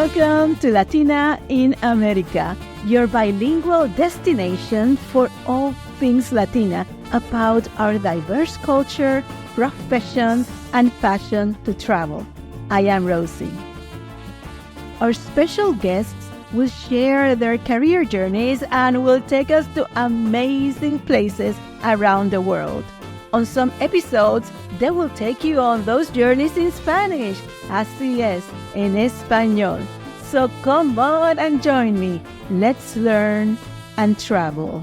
Welcome to Latina in America, your bilingual destination for all things Latina about our diverse culture, professions, and passion to travel. I am Rosie. Our special guests will share their career journeys and will take us to amazing places around the world. On some episodes, they will take you on those journeys in Spanish. Así es, en español. So come on and join me. Let's learn and travel.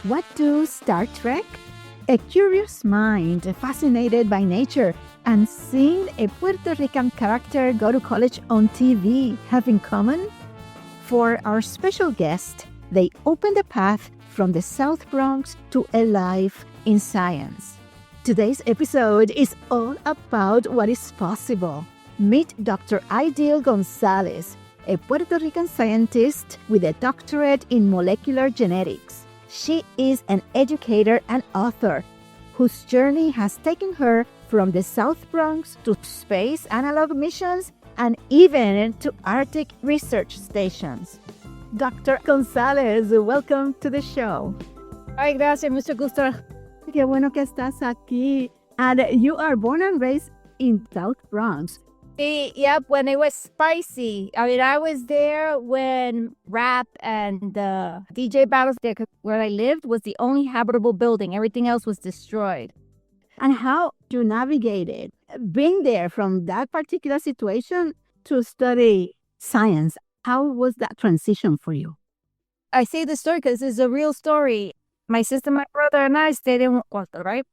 What do Star Trek, a curious mind fascinated by nature, and seeing a Puerto Rican character go to college on TV have in common? For our special guest, they open the path from the South Bronx to a life in science. Today's episode is all about what is possible. Meet Dr. Aidyl Gonzalez, a Puerto Rican scientist with a doctorate in molecular genetics. She is an educator and author whose journey has taken her from the South Bronx to space analog missions and even to Arctic research stations. Dr. Gonzalez, welcome to the show. Ay, gracias, mucho gusto. Qué bueno que estás aquí. And you are born and raised in South Bronx. Yep, when it was spicy. I mean, I was there when rap and DJ battles there, 'cause where I lived was the only habitable building. Everything else was destroyed. And how you navigated being there from that particular situation to study science? How was that transition for you? I say this story because it's a real story. My sister, my brother, and I stayed in Cuarto, right?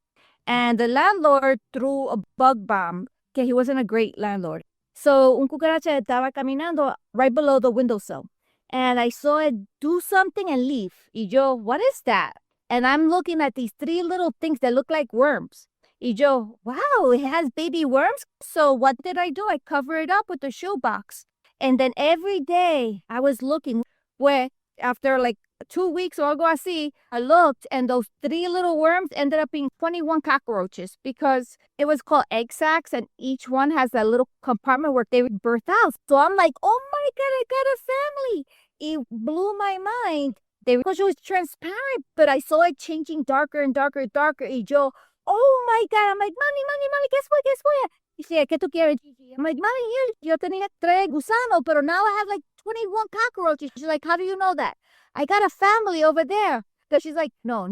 And the landlord threw a bug bomb. Okay, he wasn't a great landlord. So, un cucaracha estaba caminando right below the windowsill. And I saw it do something and leave. Y yo, what is that? And I'm looking at these three little things that look like worms. Y yo, wow, it has baby worms? So what did I do? I covered it up with a shoebox. And then every day I was looking where after like 2 weeks or algo así, I looked and those three little worms ended up being 21 cockroaches because it was called egg sacs and each one has that little compartment where they would birth out. So I'm like, oh my God, I got a family. It blew my mind. Because it was transparent, but I saw it changing darker and darker and darker. Y yo, oh my God. I'm like, mommy, guess what? Y she, ¿qué tú quieres, Gigi? I'm like, mommy, yo tenía 3 gusanos, pero now I have like 21 cockroaches. She's like, how do you know that? I got a family over there. So she's like, no.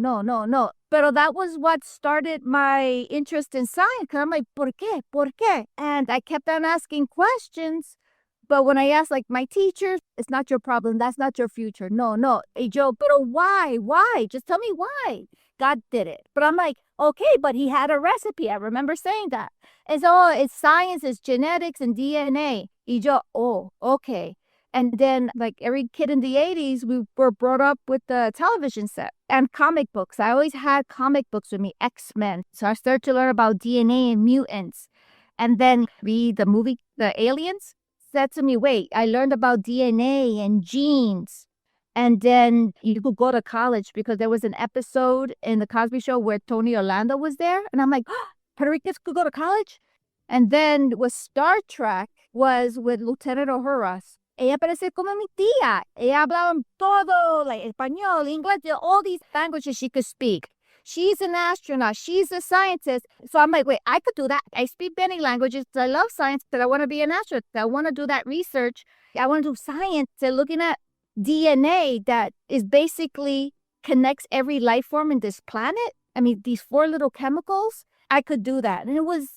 Pero that was what started my interest in science. Cause I'm like, ¿por qué? And I kept on asking questions. But when I asked like my teachers, it's not your problem. That's not your future. No. Hey, Joe, pero why? Just tell me why. God did it. But I'm like, okay, but he had a recipe. I remember saying that. And so it's science, it's genetics and DNA. Y yo, oh, okay. And then like every kid in the 80s, we were brought up with the television set and comic books. I always had comic books with me, X-Men. So I started to learn about DNA and mutants. And then read the movie, The Aliens. Said to me, wait, I learned about DNA and genes. And then you could go to college because there was an episode in the Cosby Show where Tony Orlando was there. And I'm like, oh, Puerto Ricans could go to college? And then with Star Trek was with Lieutenant Uhura. Ella parecía como mi tía. Ella hablaba todo, like español, inglés, all these languages she could speak. She's an astronaut. She's a scientist. So I'm like, wait, I could do that. I speak many languages. I love science, but I want to be an astronaut. I want to do that research. I want to do science. They're looking at DNA that is basically connects every life form in this planet. I mean, these 4 little chemicals. I could do that. And it was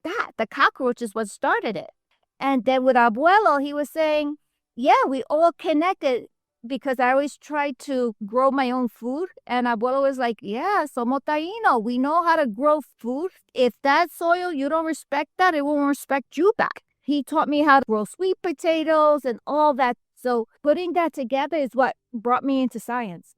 that. The cockroach is what started it. And then with Abuelo, he was saying, yeah, we all connected. Because I always tried to grow my own food. And Abuelo was like, yeah, somos taíno. We know how to grow food. If that soil, you don't respect that, it won't respect you back. He taught me how to grow sweet potatoes and all that. So putting that together is what brought me into science.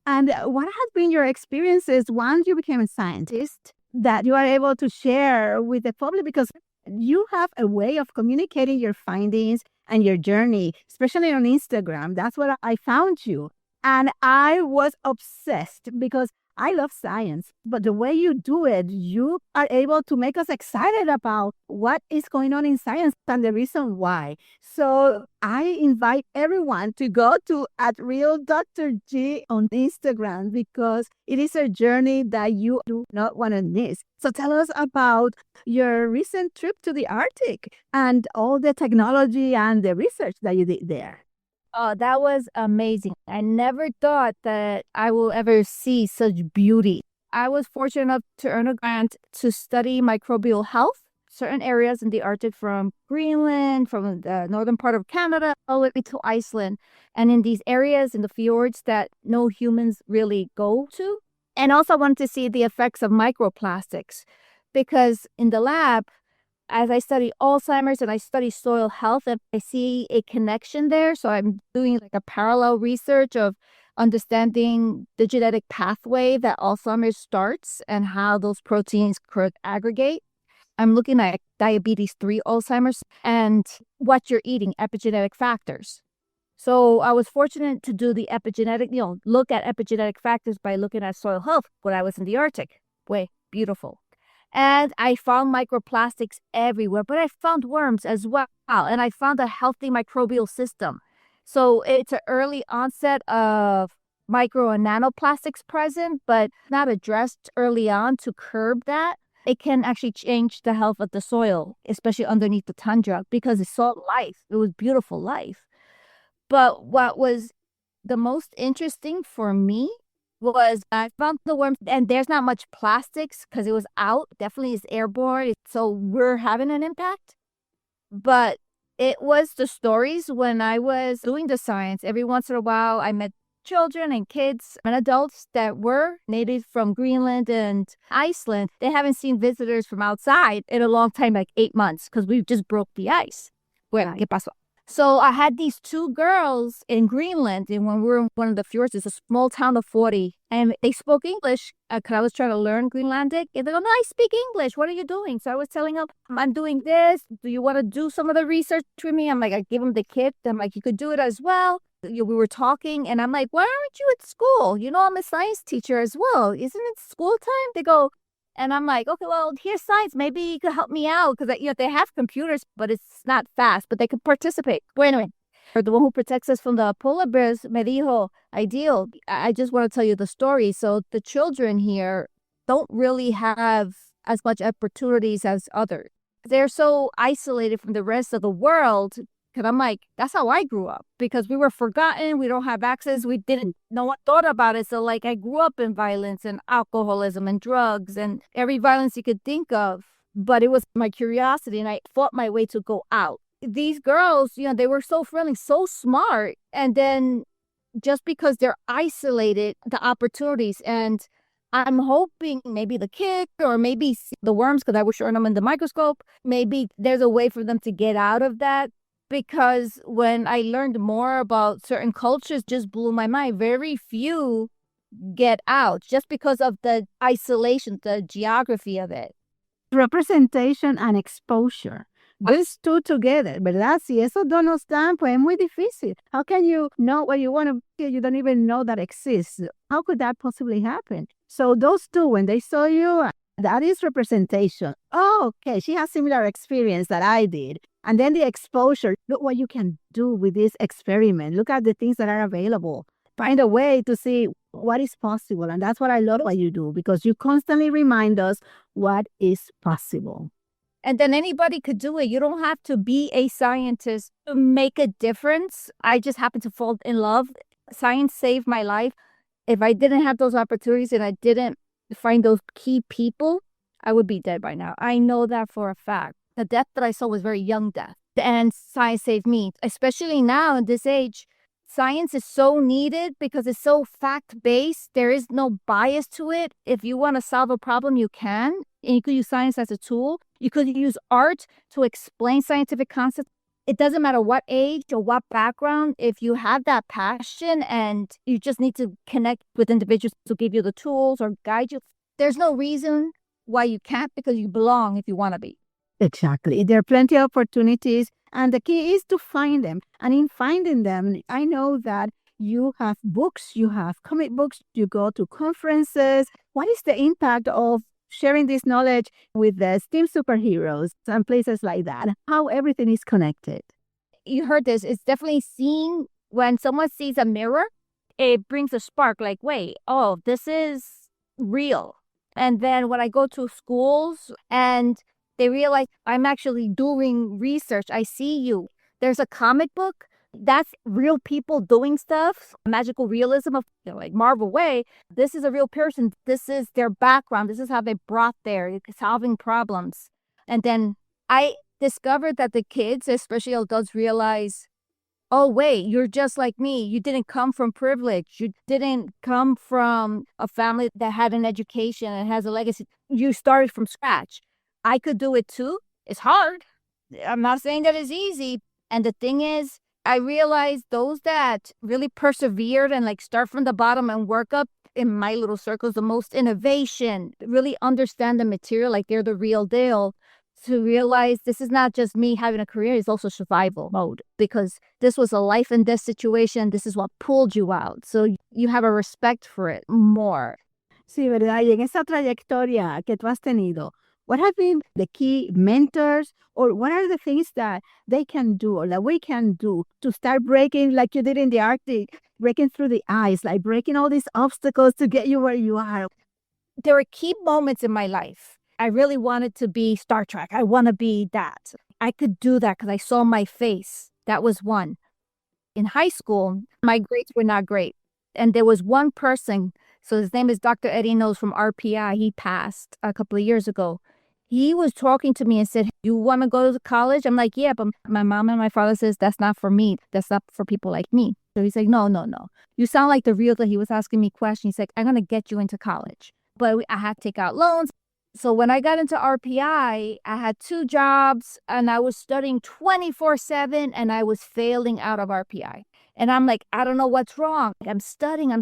And what has been your experiences once you became a scientist that you are able to share with the public? Because you have a way of communicating your findings and your journey, especially on Instagram. That's where I found you. And I was obsessed because I love science, but the way you do it, you are able to make us excited about what is going on in science and the reason why. So I invite everyone to go to at Real Dr. G on Instagram because it is a journey that you do not want to miss. So tell us about your recent trip to the Arctic and all the technology and the research that you did there. Oh, that was amazing. I never thought that I will ever see such beauty. I was fortunate enough to earn a grant to study microbial health, certain areas in the Arctic from Greenland, from the northern part of Canada, all the way to Iceland, and in these areas in the fjords that no humans really go to. And also I wanted to see the effects of microplastics because in the lab, as I study Alzheimer's and I study soil health, and I see a connection there. So I'm doing like a parallel research of understanding the genetic pathway that Alzheimer's starts and how those proteins could aggregate. I'm looking at diabetes 3 Alzheimer's and what you're eating, epigenetic factors. So I was fortunate to do the epigenetic, look at epigenetic factors by looking at soil health when I was in the Arctic. Way beautiful. And I found microplastics everywhere, but I found worms as well. And I found a healthy microbial system. So it's an early onset of micro and nanoplastics present, but not addressed early on to curb that. It can actually change the health of the soil, especially underneath the tundra, because it's salt life. It was beautiful life. But what was the most interesting for me was I found the worms, and there's not much plastics because it was out. Definitely it's airborne, so we're having an impact. But it was the stories when I was doing the science. Every once in a while, I met children and kids and adults that were native from Greenland and Iceland. They haven't seen visitors from outside in a long time, like 8 months, because we just broke the ice. Bueno, ¿qué pasó? So I had these two girls in Greenland, and when we were in one of the fjords, it's a small town of 40, and they spoke English because I was trying to learn Greenlandic. And they go, no, I speak English. What are you doing? So I was telling them, I'm doing this. Do you want to do some of the research with me? I'm like, I give them the kit. I'm like, you could do it as well. We were talking, and I'm like, why aren't you at school? I'm a science teacher as well. Isn't it school time? They go, and I'm like, okay, well, here's science. Maybe you could help me out because they have computers, but it's not fast, but they could participate. Well, anyway, the one who protects us from the polar bears, me dijo, Aidyl, I just want to tell you the story. So the children here don't really have as much opportunities as others. They're so isolated from the rest of the world. And I'm like, that's how I grew up because we were forgotten. We don't have access. No one thought about it. So like I grew up in violence and alcoholism and drugs and every violence you could think of. But it was my curiosity and I fought my way to go out. These girls, they were so friendly, so smart. And then just because they're isolated, the opportunities. And I'm hoping maybe the kick or maybe the worms, because I was showing them in the microscope, maybe there's a way for them to get out of that. Because when I learned more about certain cultures, just blew my mind. Very few get out just because of the isolation, the geography of it. Representation and exposure. These two together, ¿verdad? Si eso no están, pues es muy difícil. How can you know what you want to be? You don't even know that exists. How could that possibly happen? So those two, when they saw you, that is representation. Oh, okay, she has similar experience that I did. And then the exposure, look what you can do with this experiment. Look at the things that are available. Find a way to see what is possible. And that's what I love what you do because you constantly remind us what is possible. And then anybody could do it. You don't have to be a scientist to make a difference. I just happened to fall in love. Science saved my life. If I didn't have those opportunities and I didn't find those key people, I would be dead by now. I know that for a fact. The death that I saw was very young death. And science saved me, especially now in this age. Science is so needed because it's so fact-based. There is no bias to it. If you want to solve a problem, you can. And you could use science as a tool. You could use art to explain scientific concepts. It doesn't matter what age or what background. If you have that passion and you just need to connect with individuals to give you the tools or guide you, there's no reason why you can't because you belong if you want to be. Exactly. There are plenty of opportunities and the key is to find them. And in finding them, I know that You have books, you have comic books, you go to conferences. What is the impact of sharing this knowledge with the STEAM superheroes and places like that? How everything is connected. You heard this. It's definitely seeing when someone sees a mirror, it brings a spark like, wait, oh, this is real. And then when I go to schools and they realize I'm actually doing research, I see you. There's a comic book. That's real people doing stuff, magical realism of like Marvel way. This is a real person. This is their background. This is how they brought there, solving problems. And then I discovered that the kids, especially adults, realize, oh, wait, you're just like me. You didn't come from privilege. You didn't come from a family that had an education and has a legacy. You started from scratch. I could do it too. It's hard. I'm not saying that it's easy. And the thing is, I realized those that really persevered and like start from the bottom and work up in my little circles, the most innovation, really understand the material, like they're the real deal. To realize this is not just me having a career, it's also survival mode because this was a life and death situation. This is what pulled you out. So you have a respect for it more. Sí, ¿verdad? Y en esa trayectoria que tú has tenido, what have been the key mentors or what are the things that they can do or that we can do to start breaking like you did in the Arctic, breaking through the ice, like breaking all these obstacles to get you where you are? There were key moments in my life. I really wanted to be Star Trek. I want to be that. I could do that because I saw my face. That was one. In high school, my grades were not great. And there was one person, so his name is Dr. Eddie Knows from RPI. He passed a couple of years ago. He was talking to me and said, you want to go to college? I'm like, yeah, but my mom and my father says that's not for me. That's not for people like me. So he's like, no. You sound like the real deal. He was asking me questions. He's like, I'm going to get you into college. But I had to take out loans. So when I got into RPI, I had 2 jobs and I was studying 24/7 and I was failing out of RPI. And I'm like, I don't know what's wrong. I'm studying.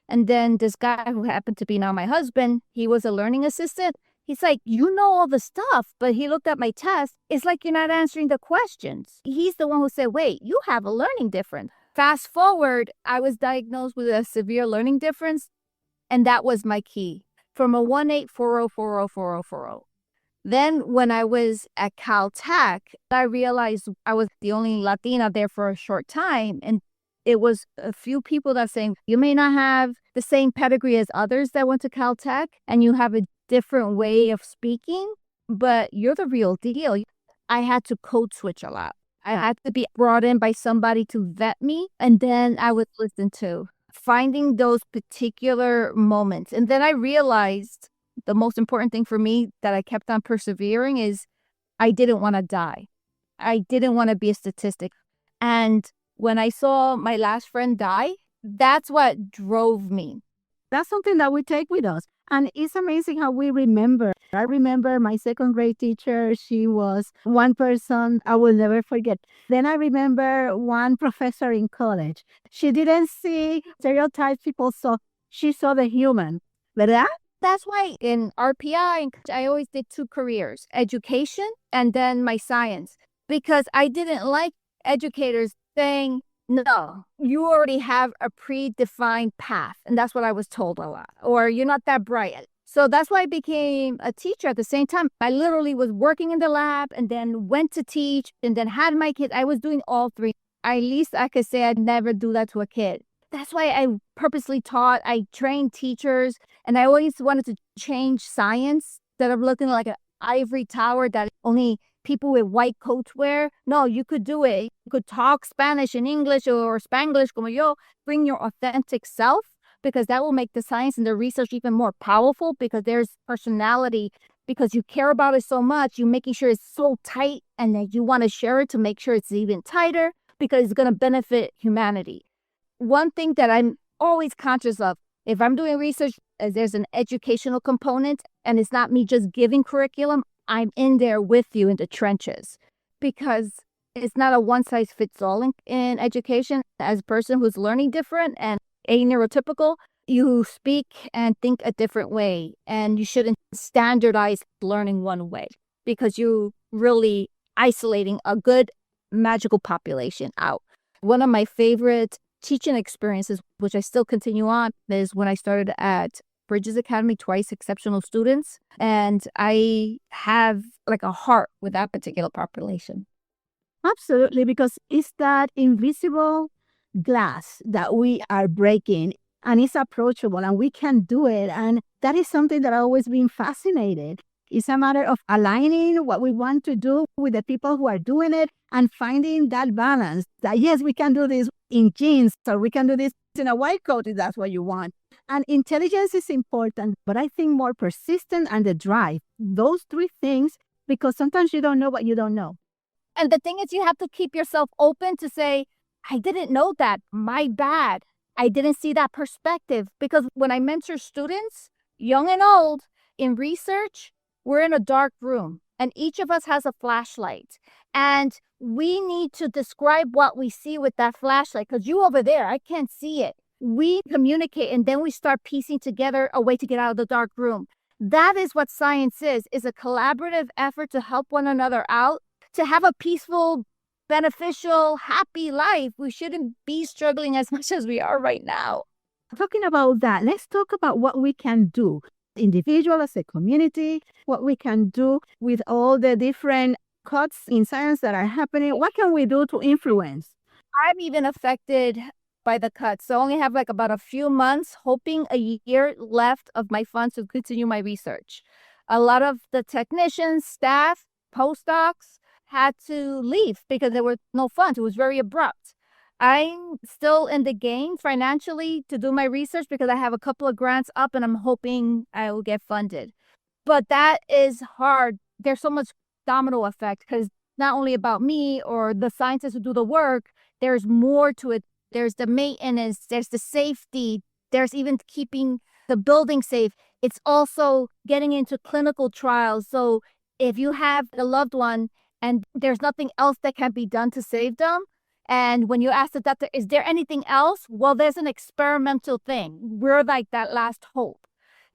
And then this guy who happened to be now my husband, he was a learning assistant. He's like, you know all the stuff, but he looked at my test. It's like you're not answering the questions. He's the one who said, wait, you have a learning difference. Fast forward, I was diagnosed with a severe learning difference, and that was my key. From a 1.840404040. Then when I was at Caltech, I realized I was the only Latina there for a short time. And it was a few people that saying, you may not have the same pedigree as others that went to Caltech, and you have a different way of speaking, but you're the real deal. I had to code switch a lot. I had to be brought in by somebody to vet me, and then I would listen to. Finding those particular moments. And then I realized the most important thing for me that I kept on persevering is I didn't want to die. I didn't want to be a statistic. And when I saw my last friend die, that's what drove me. That's something that we take with us. And it's amazing how we remember. I remember my second grade teacher. She was one person I will never forget. Then I remember one professor in college. She didn't see stereotypes people saw. She saw the human. ¿Verdad? That's why in RPI, I always did 2 careers, education and then my science, because I didn't like educators saying, no, you already have a predefined path. And that's what I was told a lot. Or you're not that bright. So that's why I became a teacher at the same time. I literally was working in the lab and then went to teach and then had my kids. I was doing all 3. At least I could say I'd never do that to a kid. That's why I purposely taught. I trained teachers and I always wanted to change science instead of looking like an ivory tower that only people with white coats wear. No, you could do it. You could talk Spanish and English or Spanglish como yo. Bring your authentic self because that will make the science and the research even more powerful because there's personality. Because you care about it so much, you're making sure it's so tight and that you want to share it to make sure it's even tighter because it's going to benefit humanity. One thing that I'm always conscious of, if I'm doing research, there's an educational component and it's not me just giving curriculum. I'm in there with you in the trenches because it's not a one-size-fits-all in education. As a person who's learning different and neurotypical, you speak and think a different way and you shouldn't standardize learning one way because you're really isolating a good magical population out. One of my favorite teaching experiences, which I still continue on, is when I started at Bridges Academy, twice exceptional students. And I have like a heart with that particular population. Absolutely, because it's that invisible glass that we are breaking, and it's approachable and we can do it. And that is something that I've always been fascinated. It's a matter of aligning what we want to do with the people who are doing it and finding that balance that, yes, we can do this in jeans or we can do this in a white coat if that's what you want. And intelligence is important, but I think more persistent and the drive. Those three things, because sometimes you don't know what you don't know. And the thing is, you have to keep yourself open to say, I didn't know that. My bad. I didn't see that perspective. Because when I mentor students, young and old, in research, we're in a dark room and each of us has a flashlight. And we need to describe what we see with that flashlight, because you over there, I can't see it. We communicate and then we start piecing together a way to get out of the dark room. That is what science is a collaborative effort to help one another out, to have a peaceful, beneficial, happy life. We shouldn't be struggling as much as we are right now. Talking about that, let's talk about what we can do, individual as a community, what we can do with all the different cuts in science that are happening. What can we do to influence? I'm even affected by the cuts. So I only have like about a few months, hoping a year left of my funds to continue my research. A lot of the technicians, staff, postdocs had to leave because there were no funds. It was very abrupt. I'm still in the game financially to do my research because I have a couple of grants up and I'm hoping I will get funded. But that is hard. There's so much domino effect because not only about me or the scientists who do the work, there's more to it. There's the maintenance, there's the safety, there's even keeping the building safe. It's also getting into clinical trials. So if you have a loved one and there's nothing else that can be done to save them, and when you ask the doctor, is there anything else? Well, there's an experimental thing. We're like that last hope.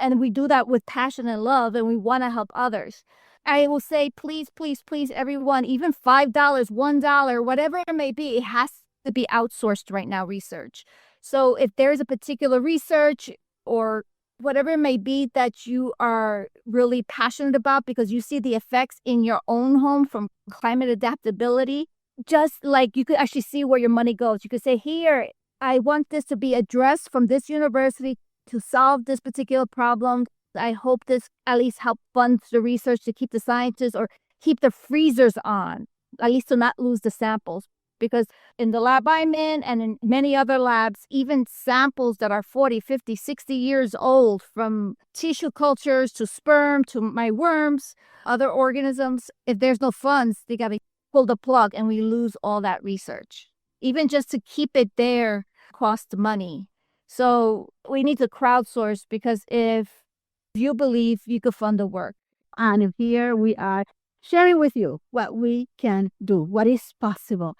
And we do that with passion and love, and we want to help others. I will say, please, please, please, everyone, even $5, $1, whatever it may be, it has to be outsourced right now, research. So if there's a particular research or whatever it may be that you are really passionate about because you see the effects in your own home from climate adaptability, just like you could actually see where your money goes. You could say, here, I want this to be addressed from this university to solve this particular problem. I hope this at least help fund the research to keep the scientists or keep the freezers on, at least to not lose the samples. Because in the lab I'm in and in many other labs, even samples that are 40, 50, 60 years old, from tissue cultures to sperm to my worms, other organisms, if there's no funds, they got to pull the plug and we lose all that research. Even just to keep it there costs money. So we need to crowdsource, because if you believe, you could fund the work. And here we are sharing with you what we can do, what is possible.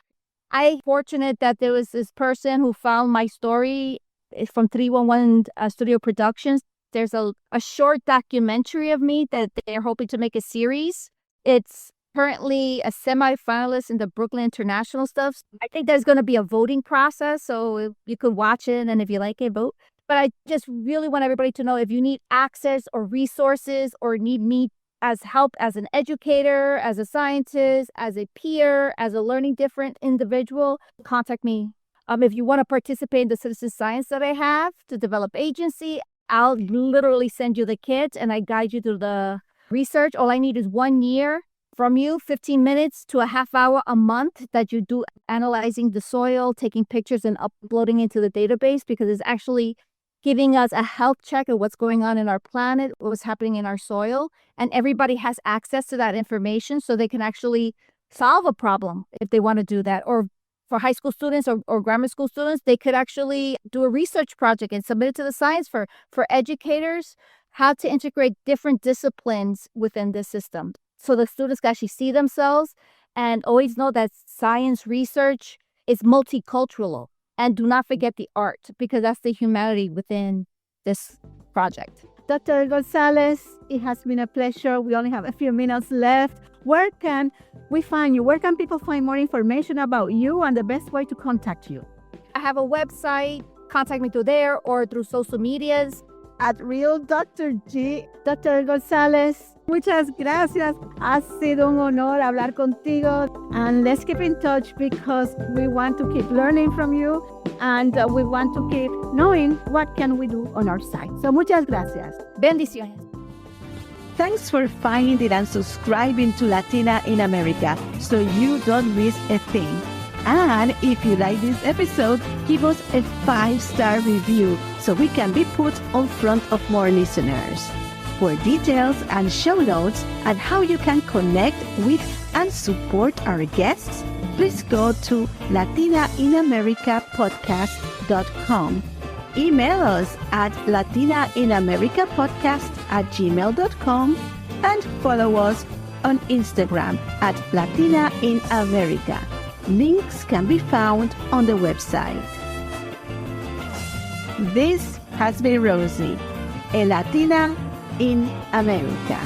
I'm fortunate that there was this person who found my story. It's from 311 Studio Productions. There's a short documentary of me that they're hoping to make a series. It's currently a semi-finalist in the Brooklyn International stuff. I think there's going to be a voting process, so you could watch it, and if you like it, vote. But I just really want everybody to know, if you need access or resources or need me as help as an educator, as a scientist, as a peer, as a learning different individual, contact me. If you want to participate in the citizen science that I have to develop agency, I'll literally send you the kit and I guide you through the research. All I need is 1 year from you, 15 minutes to a half hour a month that you do analyzing the soil, taking pictures and uploading into the database, because it's actually giving us a health check of what's going on in our planet, what's happening in our soil. And everybody has access to that information so they can actually solve a problem if they want to do that. Or for high school students or grammar school students, they could actually do a research project and submit it to the science for educators, how to integrate different disciplines within this system. So the students can actually see themselves and always know that science research is multicultural. And do not forget the art, because that's the humanity within this project. Dr. Gonzalez, it has been a pleasure. We only have a few minutes left. Where can we find you? Where can people find more information about you and the best way to contact you? I have a website. Contact me through there or through social medias. At Real Dr. G. Dr. Gonzalez, muchas gracias. Ha sido un honor hablar contigo. And let's keep in touch because we want to keep learning from you and we want to keep knowing what can we do on our side. So muchas gracias. Bendiciones. Thanks for finding and subscribing to Latina in America so you don't miss a thing. And if you like this episode, give us a 5-star review so we can be put on front of more listeners. For details and show notes and how you can connect with and support our guests, please go to latinainamericapodcast.com. Email us at latinainamericapodcast@gmail.com and follow us on Instagram at Latina in America. Links can be found on the website. This has been Rosie, a Latina in America.